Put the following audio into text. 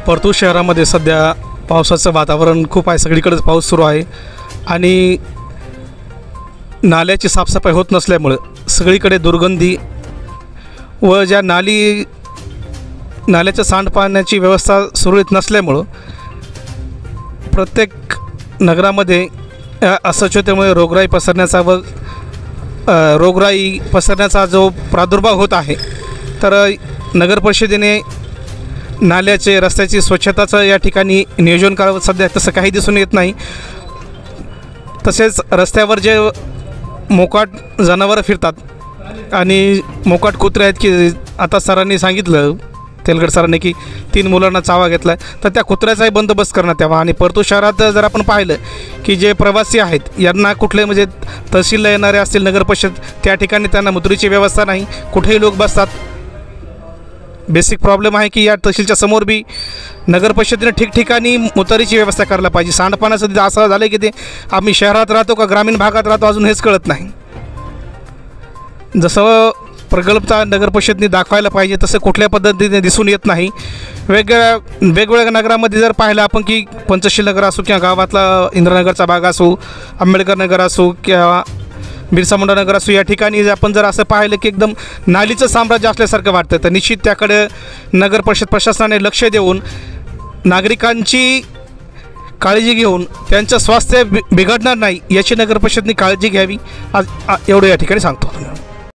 परतूर शहरामध्ये सध्या पावसाचं वातावरण खूप आहे, सगळीकडेच पाऊस सुरू आहे आणि नाल्याची साफसफाई होत नसल्यामुळं सगळीकडे दुर्गंधी व ज्या नाल्याच्या सांडपाण्याची व्यवस्था सुरळीत नसल्यामुळं प्रत्येक नगरामध्ये अस्वच्छतेमुळे रोगराई पसरण्याचा जो प्रादुर्भाव होत आहे, तर नगर परिषदेने नाल्याचे रस्त्याची स्वच्छताचं या ठिकाणी नियोजन करावं. सध्या तसं काही दिसून येत नाही. तसेच रस्त्यावर जे मोकाट जनावरं फिरतात आणि मोकाट कुत्रे आहेत की आता सरांनी सांगितलं, तेलगड सरांनी, की 3 मुलांना चावा घेतला आहे, तर त्या कुत्र्याचाही बंदोबस्त करण्यात यावा. आणि परतूर शहरात जर आपण पाहिलं की जे प्रवासी आहेत यांना कुठले म्हणजे तहसीलला येणारे असतील नगर परिषद, त्या ठिकाणी त्यांना मुद्रीची व्यवस्था नाही, कुठेही लोक बसतात. बेसिक प्रॉब्लेम आहे की या तहसीलच्या समोर बी नगर परिषदेने ठिकठिकाणी मुतारीची व्यवस्था करायला पाहिजे. सांडपाण्याचं असं झालं की ते आम्ही शहरात राहतो का ग्रामीण भागात राहतो अजून हेच कळत नाही. जसं प्रगल्भता नगर परिषदेने दाखवायला पाहिजे तसं कुठल्या पद्धतीने दिसून येत नाही. वेगवेगळ्या नगरामध्ये जर पाहिलं आपण की पंचशील नगर असो किंवा गावातला इंद्रनगरचा भाग असो, आंबेडकर नगर असो किंवा बिरसा मुंडा नगर असो, या ठिकाणी आपण जर असं पाहिलं की एकदम नालीचं साम्राज्य असल्यासारखं वाटतं, तर निश्चित त्याकडे नगर परिषद प्रशासनाने लक्ष देऊन नागरिकांची काळजी घेऊन त्यांचं स्वास्थ्य बिघडणार नाही याची नगर परिषदेने काळजी घ्यावी. आज एवढं या ठिकाणी सांगतो.